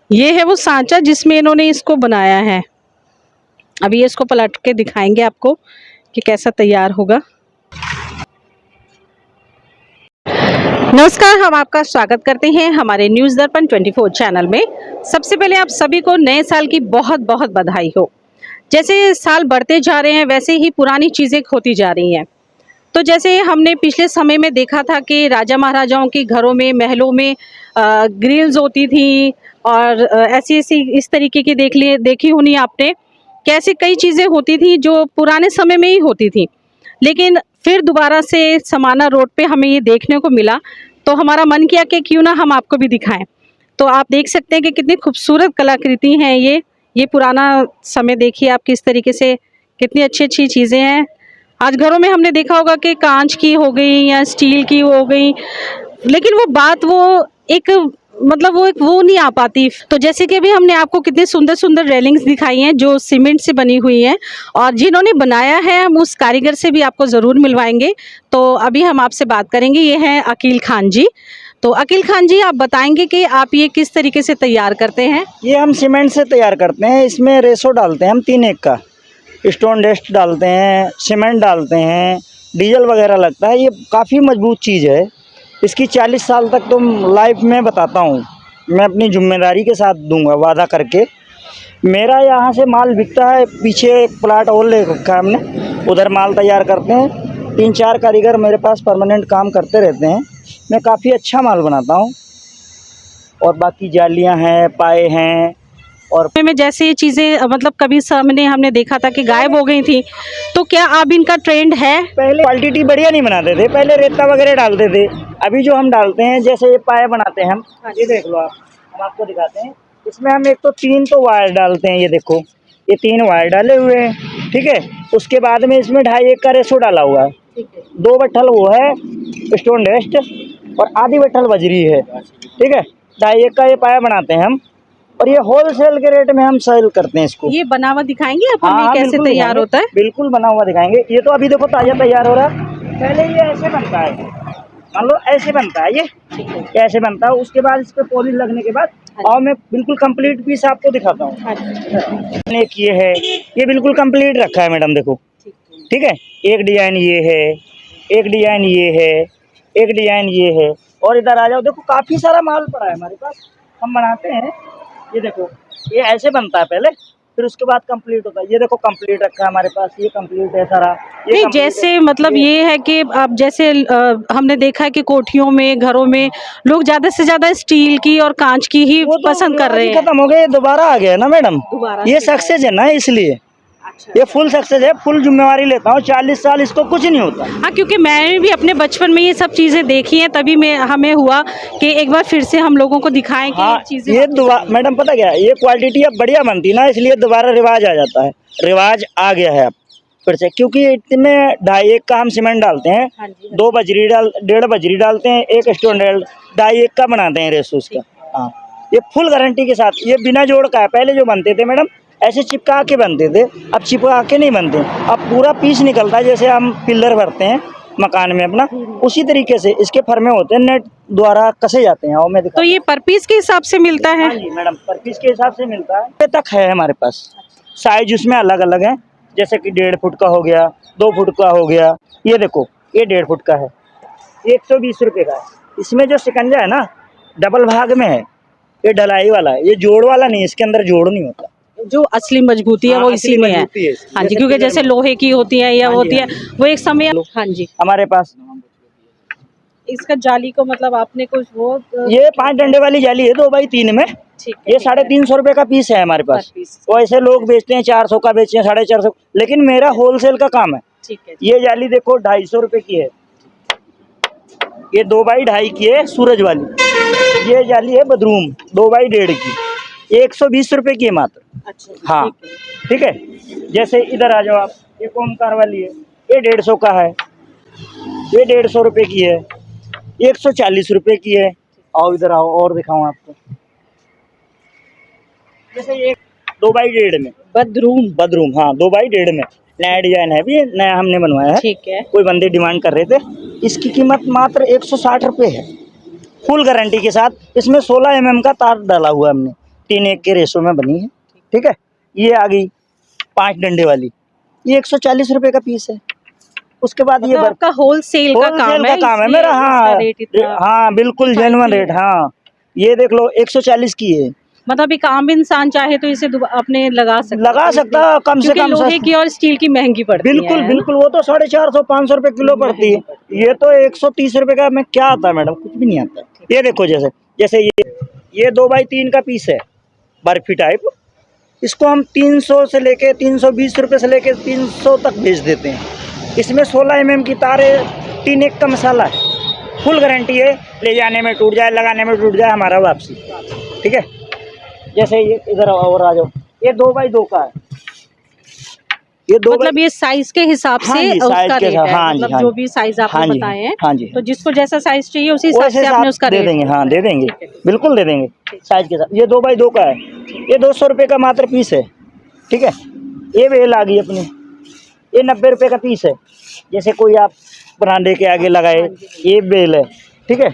ये है वो सांचा जिसमें इन्होंने इसको बनाया है। अभी इसको पलट के दिखाएंगे आपको कि कैसा तैयार होगा। नमस्कार, हम आपका स्वागत करते हैं हमारे न्यूज़ दर्पण 24 चैनल में। सबसे पहले आप सभी को नए साल की बहुत बहुत बधाई हो। जैसे साल बढ़ते जा रहे हैं वैसे ही पुरानी चीज़ें खोती जा रही हैं। तो जैसे हमने पिछले समय में देखा था कि राजा महाराजाओं के घरों में, महलों में ग्रिल्स होती थी और ऐसी ऐसी इस तरीके की देखी होनी आपने, कैसी कई चीज़ें होती थी जो पुराने समय में ही होती थी। लेकिन फिर दोबारा से समाना रोड पे हमें ये देखने को मिला, तो हमारा मन किया कि क्यों ना हम आपको भी दिखाएं। तो आप देख सकते हैं कि कितनी खूबसूरत कलाकृति हैं ये पुराना समय देखिए आप किस तरीके से, कितनी अच्छी अच्छी चीज़ें हैं। आज घरों में हमने देखा होगा कि कांच की हो गई या स्टील की हो गई, लेकिन वो बात वो एक मतलब वो नहीं आ पाती। तो जैसे कि अभी हमने आपको कितनी सुंदर सुंदर रेलिंग्स दिखाई हैं जो सीमेंट से बनी हुई हैं, और जिन्होंने बनाया है हम उस कारीगर से भी आपको ज़रूर मिलवाएंगे। तो अभी हम आपसे बात करेंगे, ये हैं अकील खान जी। तो अकील खान जी, आप बताएंगे कि आप ये किस तरीके से तैयार करते हैं? ये हम सीमेंट से तैयार करते हैं। इसमें रेसो डालते हैं हम 3 एक का, स्टोन डस्ट डालते हैं, सीमेंट डालते हैं, डीजल वगैरह लगता है। ये काफ़ी मजबूत चीज़ है। इसकी 40 साल तक तो लाइफ में बताता हूँ, मैं अपनी जिम्मेदारी के साथ दूंगा वादा करके। मेरा यहाँ से माल बिकता है, पीछे एक प्लाट और ले रखा है हमने, उधर माल तैयार करते हैं। 3-4 कारीगर मेरे पास परमानेंट काम करते रहते हैं। मैं काफ़ी अच्छा माल बनाता हूँ। और बाकी जालियाँ हैं, पाए हैं। और में जैसे ये चीज़ें मतलब कभी सामने हमने देखा था कि गायब हो गई थी, तो क्या अब इनका ट्रेंड है? पहले क्वालिटी बढ़िया नहीं बनाते थे, पहले रेता वगैरह डालते थे। अभी जो हम डालते हैं, जैसे ये पाए बनाते हैं हम, ये देख लो आप, हम आपको दिखाते हैं। इसमें हम एक तो 3 तो वायर डालते हैं, ये देखो, ये 3 वायर डाले हुए हैं, ठीक है। उसके बाद में इसमें 2.5 एक का रेसो डाला हुआ है। 2 बट्ठल वो है स्टोन डस्ट और आधी बट्ठल बजरी है, ठीक है। 2.5 एक का ये पाया बनाते हैं हम, और ये होलसेल के रेट में हम सेल करते हैं इसको। ये बना हुआ दिखाएंगे आप हमें हाँ, कैसे बिल्कुल तैयार दिखाएंगे, होता है? बिल्कुल बना हुआ दिखाएंगे। ये तो अभी देखो ताज़ा तैयार हो रहा है। पहले ये ऐसे बनता है, मान लो ऐसे बनता है, ये ऐसे बनता है। उसके बाद इस पे पॉलिश लगने के बाद, और मैं बिल्कुल कंप्लीट पीस आपको दिखाता हूँ। एक ये है, ये बिल्कुल कंप्लीट रखा है मैडम, देखो, ठीक है। एक डिजाइन ये है, एक डिजाइन ये है, एक डिजाइन ये है। और इधर आ जाओ, देखो काफ़ी सारा माल पड़ा है हमारे पास, हम बनाते हैं। ये देखो, ये ऐसे बनता है पहले, फिर उसके बाद कंप्लीट होता है। ये देखो कंप्लीट रखा है हमारे पास, ये कंप्लीट है सारा। ये नहीं, complete जैसे है। मतलब ये है कि अब जैसे हमने देखा है कि कोठियों में, घरों में लोग ज़्यादा से ज़्यादा स्टील की और कांच की ही वो तो पसंद कर रिवाज रहे ही हैं। खत्म हो गया, ये दोबारा आ गया ना मैडम। दोबारा ये से सक्सेस है ना, इसलिए अच्छा। ये फुल सक्सेस है, फुल जिम्मेवारी लेता हूँ। 40 साल इसको कुछ नहीं होता। हाँ, क्योंकि मैंने भी अपने बचपन में ये सब चीज़ें देखी हैं, तभी मैं हमें हुआ कि एक बार फिर से हम लोगों को दिखाएं कि हाँ, ये चीज़ें ये वापस आई हैं। मैडम पता क्या है, ये क्वालिटी अब बढ़िया बनती ना, इसलिए दोबारा रिवाज आ जाता है। रिवाज आ गया है अब फिर से, क्योंकि इसमें 2.5 एक का हम सीमेंट डालते हैं, हाँ जी, 2 बजरी 1.5 बजरी डालते हैं, एक स्टोन डाल 2.5 एक का बनाते हैं रेसो उसका। हाँ, ये फुल गारंटी के साथ, ये बिना जोड़ का है। पहले जो बनते थे मैडम, ऐसे चिपका के बनते थे, अब चिपका के नहीं बनते। अब पूरा पीस निकलता है, जैसे हम पिल्लर भरते हैं मकान में अपना, उसी तरीके से इसके फर्मे होते हैं, नेट द्वारा कसे जाते हैं। और मैं तो ये पर पीस के हिसाब से मिलता है? हाँ जी मैडम, पर पीस के हिसाब से मिलता है। ये तक है हमारे पास, साइज उसमें अलग अलग है, जैसे कि 1.5 फुट का हो गया, 2 फुट का हो गया। ये देखो, ये 1.5 फुट का है, 120 रुपये का है। इसमें जो शिकंजा है ना, डबल भाग में है, ये ढलाई वाला है, ये जोड़ वाला नहीं, इसके अंदर जोड़ नहीं होता। जो असली मजबूती है हाँ, वो असली इसी में है। मजबूती है इसकी। हाँ जी, जैसे क्योंकि पिलर जैसे में। लोहे की होती है या हाँ जी, होती हाँ है, जी। वो एक समय। हाँ जी, हमारे पास इसका जाली को मतलब आपने कुछ वो ये 5 डंडे वाली जाली है, 2x3 में। ठीक है, ये ठीक है। 350 रुपये का पीस है हमारे पास। पर पीस। वो ऐसे लोग बेचते हैं 400 का, बेचते हैं 450, लेकिन मेरा होलसेल का काम है। ठीक है। ये जाली देखो 250 रुपये की है, ये 2x2.5 की है सूरज वाली। ये जाली है बदरूम 2x1.5 की, 120 रुपये की है मात्र। अच्छा, हाँ, ठीक है। ठीक है। जैसे इधर आ जाओ आप, ये ओमकार वाली है, ये 150 का है, ये 150 रुपये की है, 140 रुपये की है। आओ इधर आओ, और दिखाऊं आपको। जैसे ये 2x1.5 में बदरूम। बदरूम, हाँ 2x1.5 में नया डिजाइन है, भी नया हमने बनवाया है। ठीक है। कोई बंदे डिमांड कर रहे थे। इसकी कीमत मात्र 160 रुपये है, फुल गारंटी के साथ। इसमें 16 mm का तार डाला हुआ है हमने, 3:1 के रेशो में बनी है, ठीक है। ये आ गई 5 डंडे वाली, ये 140 रुपए का पीस है। उसके बाद ये मतलब आपका होलसेल का काम है, काम है इसलिए मेरा। इसका हाँ रेट इतना हाँ बिल्कुल जेन्युइन रेट। हाँ ये देख लो 140 की है। मतलब एक आम इंसान चाहे तो इसे अपने लगा सकता लगा है, सकता है कम से क्योंकि कम लोहे सस्ता। की और स्टील की महंगी पड़ती बिल्कुल है बिल्कुल, वो तो 450-500 रुपए किलो पड़ती है। ये तो 130 रुपए का में क्या आता है मैडम, कुछ भी नहीं आता। ये देखो जैसे जैसे ये 2x3 का पीस है बर्फी टाइप, इसको हम 300 से लेके 320 रुपए से लेके 300 तक बेच देते हैं। इसमें 16 mm की तार है, 3:1 का मसाला है, फुल गारंटी है, ले जाने में टूट जाए, लगाने में टूट जाए, हमारा वापसी, ठीक है। जैसे ये इधर और आ जाओ, ये 2x2 का है, ये 2 मतलब ये साइज के हिसाब हाँ से जी, उसका साइज के रेट हिसाब, है, हाँ जी, मतलब हाँ जो जी। भी साइज आपने हाँ जी, बताए हैं, हाँ जी, तो जिसको जैसा साइज चाहिए उसी हिसाब वैसे से आपने उसका दे रेट देंगे। हाँ दे देंगे, ठीक है। बिल्कुल दे देंगे साइज के साथ। ये 2x2 का है, ये 200 रुपये का मात्र पीस है, ठीक है। ये बेल आ गई अपनी, ये 90 रुपये का पीस है। जैसे कोई आप बरामदे के आगे लगाए, ये बेल है, ठीक है।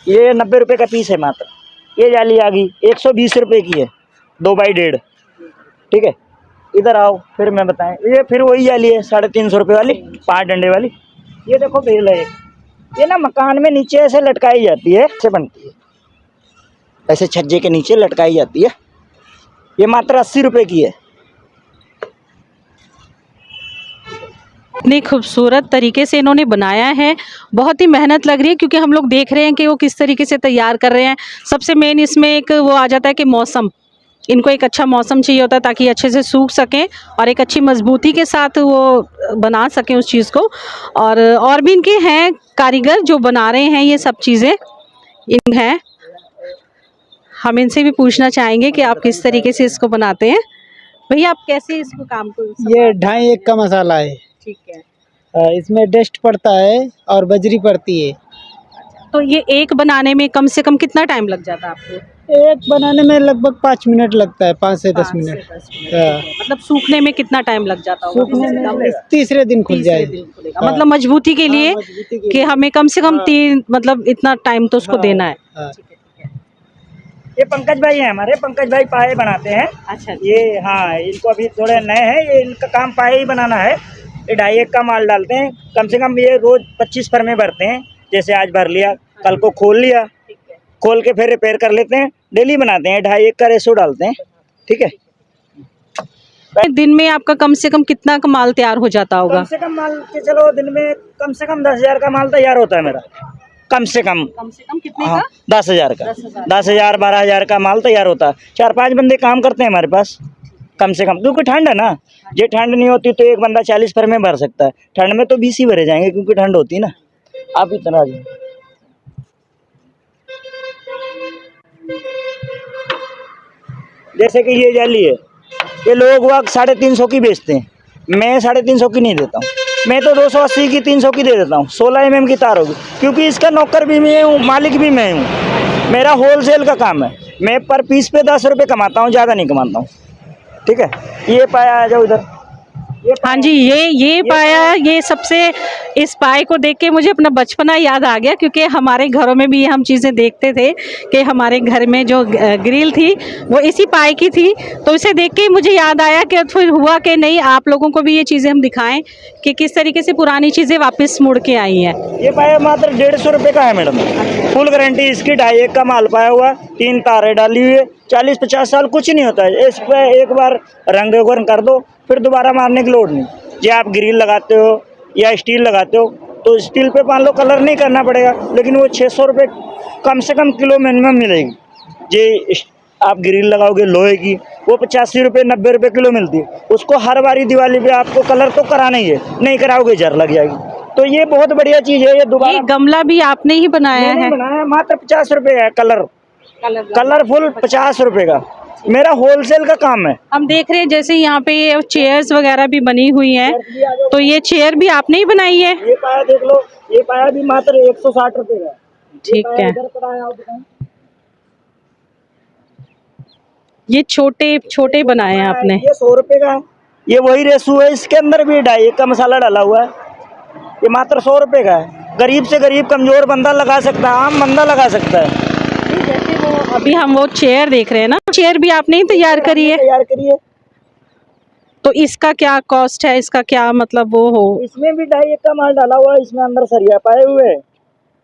ये 90 रुपये का पीस है मात्र। ये जाली आ गई 120 रुपये की है, 2x1.5, ठीक है। इधर आओ फिर मैं बताएं, ये फिर वही जाली है 350 रुपये वाली, 5 डंडे वाली। ये देखो बेल है, ये ना मकान में नीचे ऐसे लटकाई जाती है, ऐसे बनती है, ऐसे छज्जे के नीचे लटकाई जाती है। ये मात्र 80 रुपये की है। इतनी खूबसूरत तरीके से इन्होंने बनाया है, बहुत ही मेहनत लग रही है, क्योंकि हम लोग देख रहे हैं कि वो किस तरीके से तैयार कर रहे हैं। सबसे मेन इसमें एक वो आ जाता है कि मौसम, इनको एक अच्छा मौसम चाहिए होता है ताकि अच्छे से सूख सकें और एक अच्छी मजबूती के साथ वो बना सकें उस चीज़ को। और भी इनके हैं कारीगर जो बना रहे हैं ये सब चीज़ें इन हैं। हम इनसे भी पूछना चाहेंगे कि आप किस तरीके से इसको बनाते हैं। भैया आप कैसे इसको काम को ये 2.5 का मसाला है। ठीक है, इसमें डस्ट पड़ता है और बजरी पड़ती है। तो ये एक बनाने में कम से कम कितना टाइम लग जाता है आपको? एक बनाने में लगभग 5 मिनट लगता है, 5 से 10 मिनट। हाँ। मतलब सूखने में कितना टाइम लग जाता होगा? सूखने में तीसरे दिन खुल तीसरे जाएगी। दिन खुलेगा। मतलब मजबूती के लिए मजबूती के कि लिए। हमें कम से कम हाँ। 3 मतलब इतना टाइम तो उसको देना है। हाँ। ये पंकज भाई हैं हमारे, पंकज भाई पाए बनाते हैं। अच्छा, ये हाँ, इनको अभी थोड़े नए हैं, ये इनका काम पाए ही बनाना है। ये 2.5 का माल डालते हैं, कम से कम ये रोज 25 फर में भरते हैं। जैसे आज भर लिया, कल को खोल लिया, खोल के फिर रिपेयर कर लेते हैं। डेली बनाते हैं, 2.5 का रेशो डालते हैं, ठीक है। दिन में आपका कम से कम कितना का माल तैयार हो जाता होगा? कम से कम माल के चलो दिन में कम से कम 10,000 का माल तैयार होता है मेरा, कम से कम कितने हाँ, का? 10,000 का, 10,000 12,000 का माल तैयार होता है। 4-5 बंदे काम करते हैं हमारे पास, कम से कम, क्योंकि ठंड है ना। ये ठंड नहीं होती तो एक बंदा 40 फर में भर सकता है, ठंड में तो 20 ही भरे जाएंगे क्योंकि ठंड होती है ना। आप इतना आ जाओ। जैसे कि ये जाली है, ये लोग वाग 350 की बेचते हैं, मैं 350 की नहीं देता हूँ। मैं तो 280 की 300 की दे देता हूँ। 16 mm की तार होगी, क्योंकि इसका नौकर भी मैं हूँ, मालिक भी मैं हूँ। मेरा होलसेल का काम है, मैं पर पीस पे 10 रुपये कमाता हूँ, ज़्यादा नहीं कमाता हूँ, ठीक है। ये पाया आ जाओ इधर, हाँ जी, ये पाया, ये सबसे, इस पाए को देख के मुझे अपना बचपना याद आ गया, क्योंकि हमारे घरों में भी हम चीज़ें देखते थे कि हमारे घर में जो ग्रिल थी वो इसी पाए की थी। तो इसे देख के मुझे याद आया कि फिर हुआ कि नहीं, आप लोगों को भी ये चीज़ें हम दिखाएं कि किस तरीके से पुरानी चीज़ें वापस मुड़ के आई हैं। ये पाया मात्र 150 रुपये का है मैडम, फुल गारंटी इसकी। 2.5 का माल पाया हुआ, 3 तारें डाली हुई है, 40-50 साल कुछ नहीं होता है। इस पर एक बार रंग वगैरह कर दो, फिर दोबारा मारने की लोड़ नहीं। जे आप ग्रिल लगाते हो या स्टील लगाते हो तो स्टील पे मान लो कलर नहीं करना पड़ेगा, लेकिन वो 600 रुपये कम से कम किलो मिनिमम मिलेगी। जे आप ग्रिल लगाओगे लोहे की, वो 85 रुपये 90 रुपये किलो मिलती है। उसको हर बारी दिवाली पे आपको कलर तो कराना ही है, नहीं कराओगे जर लग जाएगी। तो ये बहुत बढ़िया चीज़ है। ये दोबारा गमला भी आपने ही बनाया है? बनाया, मात्र 50 रुपये है। कलरफुल 50 रुपये का मेरा होलसेल का काम है। हम देख रहे हैं जैसे यहाँ पे चेयर्स वगैरह भी बनी हुई हैं, तो ये चेयर भी आपने ही बनाई है? ये पाया देख लो, ये पाया भी मात्र 160 रुपये का। ठीक है। ये छोटे छोटे बनाए हैं आपने? ये 100 रुपये का है। ये वही रेसू है, इसके अंदर भी 2.5 का मसाला डाला हुआ है। ये मात्र 100 रुपये का है। गरीब से गरीब कमजोर बंदा लगा सकता है, आम बंदा लगा सकता है। जैसे वो अभी हम वो चेयर देख रहे हैं ना, चेयर भी आपने ही तैयार करी है, तैयार करी है। तो इसका क्या कॉस्ट है, इसका क्या मतलब वो हो? इसमें भी 2.5 का माल डाला हुआ है, इसमें अंदर सरिया पाए हुए हैं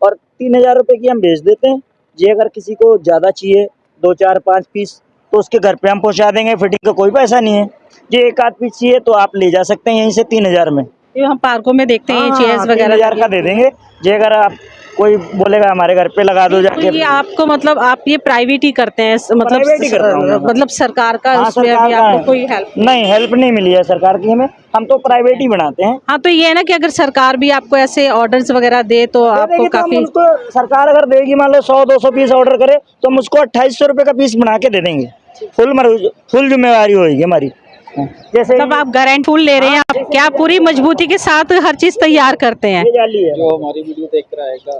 और 3,000 रुपए की हम बेच देते हैं। ये अगर किसी को ज्यादा चाहिए 2, 4, 5 पीस तो उसके घर पे हम पहुंचा देंगे, फिटिंग का कोई पैसा नहीं है। ये 1 आध पीस चाहिए तो आप ले जा सकते हैं यहीं से 3,000 में। ये हम पार्कों में देखते हैं हाँ, चेयर्स वगैरह 3,000 का दे देंगे। ये अगर आप कोई बोलेगा हमारे घर पे लगा दो तो जाके, ये आपको मतलब आप ये प्राइवेट ही करते हैं, प्राइवेट ही करता हूँ मैं। मतलब सरकार का हाँ, उसमें सरकार अभी का आपको है। कोई हेल्प? नहीं, हेल्प नहीं मिली है सरकार की हमें, हम तो प्राइवेट ही बनाते हैं। हाँ, तो ये है ना कि अगर सरकार भी आपको ऐसे ऑर्डर्स वगैरह दे तो दे आपको देगी तो हम काफी। उसको, सरकार अगर देगी मान लो 100-200 पीस ऑर्डर करे तो हम उसको 2800 रुपए का पीस बना के दे देंगे। फुल जिम्मेवारी होगी हमारी। जैसे मतलब आप गारंटी फुल ले रहे हैं, आप क्या पूरी मजबूती के साथ हर चीज तैयार करते हैं? ये जाली है जो हमारी वीडियो देख कर आएगा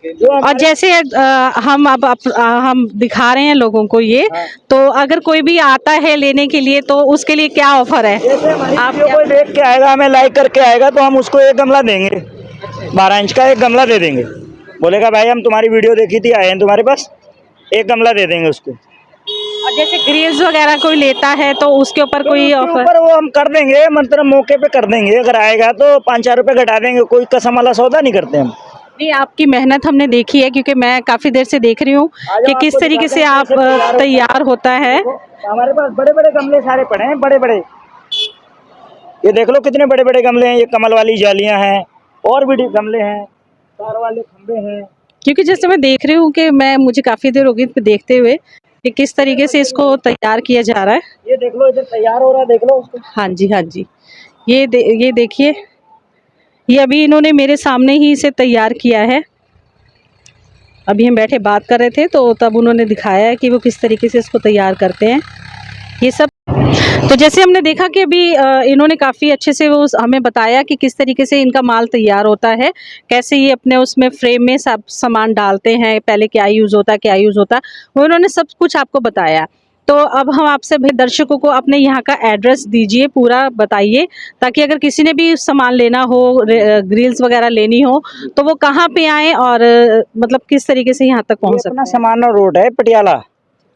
जो और हमारे- जैसे हम अब हम दिखा रहे हैं लोगों को ये, हाँ। तो अगर कोई भी आता है लेने के लिए तो उसके लिए क्या ऑफर है? जैसे हमारी आप वीडियो कोई देख के आएगा, हमें लाइक करके आएगा तो हम उसको 1 गमला देंगे, 12 इंच का 1 गमला दे देंगे। बोलेगा भाई हम तुम्हारी वीडियो देखी थी, आए हैं तुम्हारे पास, 1 गमला दे देंगे उसको। और जैसे ग्रिल्स वगैरह कोई लेता है तो उसके ऊपर कोई उसके ऑफर? ऊपर वो हम कर देंगे, मतलब मौके पे कर देंगे। अगर आएगा तो 5-4 रुपए घटा देंगे, कोई कसम वाला सौदा नहीं करते हम। नहीं, आपकी मेहनत हमने देखी है, क्योंकि मैं काफी देर से देख रही हूँ कि किस तरीके से आप तैयार होता है। हमारे पास बड़े बड़े गमले सारे पड़े हैं, बड़े बड़े। ये देख लो कितने बड़े बड़े गमले हैं। ये कमल वाली जालियां हैं और भी गमले हैं, तार वाले खंबे हैं। क्योंकि जैसे मैं देख रही हूँ कि मुझे काफी देर हो गई देखते हुए कि किस तरीके से इसको तैयार किया जा रहा है। ये देख लो इधर तैयार हो रहा है, देख लो उसको। हाँ जी, हाँ जी, ये देखिए, ये अभी इन्होंने मेरे सामने ही इसे तैयार किया है। अभी हम बैठे बात कर रहे थे तो तब उन्होंने दिखाया है कि वो किस तरीके से इसको तैयार करते हैं ये सब। तो जैसे हमने देखा कि अभी इन्होंने काफ़ी अच्छे से वो हमें बताया कि किस तरीके से इनका माल तैयार होता है, कैसे ये अपने उसमें फ्रेम में सब सामान डालते हैं, पहले क्या यूज़ होता है, क्या यूज़ होता है, वो इन्होंने सब कुछ आपको बताया। तो अब हम आपसे भाई दर्शकों को अपने यहाँ का एड्रेस दीजिए, पूरा बताइए, ताकि अगर किसी ने भी सामान लेना हो, ग्रिल्स वगैरह लेनी हो, तो वो कहाँ पे आए और मतलब किस तरीके से यहाँ तक पहुँच सकते अपना हैं? समाना रोड है, पटियाला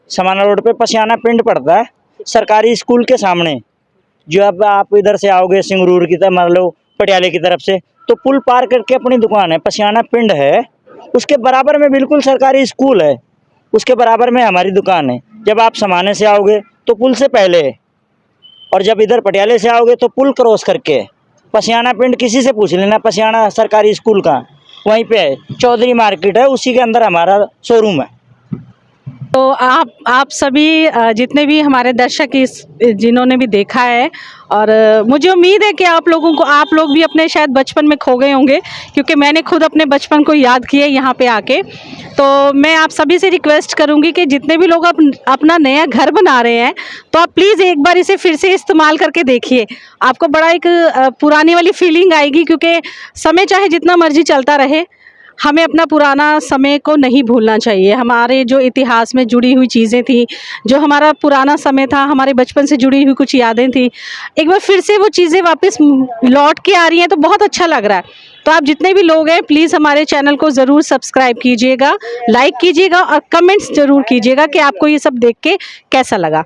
समाना रोड पे पसियाना पिंड पड़ता है, सरकारी स्कूल के सामने। जो अब आप इधर से आओगे सिंगरूर की तरफ, मान लो पटियाले की तरफ से, तो पुल पार करके अपनी दुकान है, पसियाना पिंड है, उसके बराबर में बिल्कुल सरकारी स्कूल है, उसके बराबर में हमारी दुकान है। जब आप समाने से आओगे तो पुल से पहले है, और जब इधर पटियाले से आओगे तो पुल क्रॉस करके है। पसियाना पिंड किसी से पूछ लेना, पसियाना सरकारी स्कूल का वहीं पे है, चौधरी मार्केट है, उसी के अंदर हमारा शोरूम है। तो आप सभी जितने भी हमारे दर्शक इस जिन्होंने भी देखा है, और मुझे उम्मीद है कि आप लोग भी अपने शायद बचपन में खो गए होंगे, क्योंकि मैंने खुद अपने बचपन को याद किया यहाँ पे आके। तो मैं आप सभी से रिक्वेस्ट करूँगी कि जितने भी लोग अपना नया घर बना रहे हैं, तो आप प्लीज़ एक बार इसे फिर से इस्तेमाल करके देखिए, आपको बड़ा एक पुरानी वाली फीलिंग आएगी। क्योंकि समय चाहे जितना मर्जी चलता रहे, हमें अपना पुराना समय को नहीं भूलना चाहिए। हमारे जो इतिहास में जुड़ी हुई चीज़ें थी, जो हमारा पुराना समय था, हमारे बचपन से जुड़ी हुई कुछ यादें थी, एक बार फिर से वो चीज़ें वापस लौट के आ रही हैं तो बहुत अच्छा लग रहा है। तो आप जितने भी लोग हैं प्लीज़ हमारे चैनल को ज़रूर सब्सक्राइब कीजिएगा, लाइक कीजिएगा और कमेंट्स ज़रूर कीजिएगा कि आपको ये सब देख के कैसा लगा।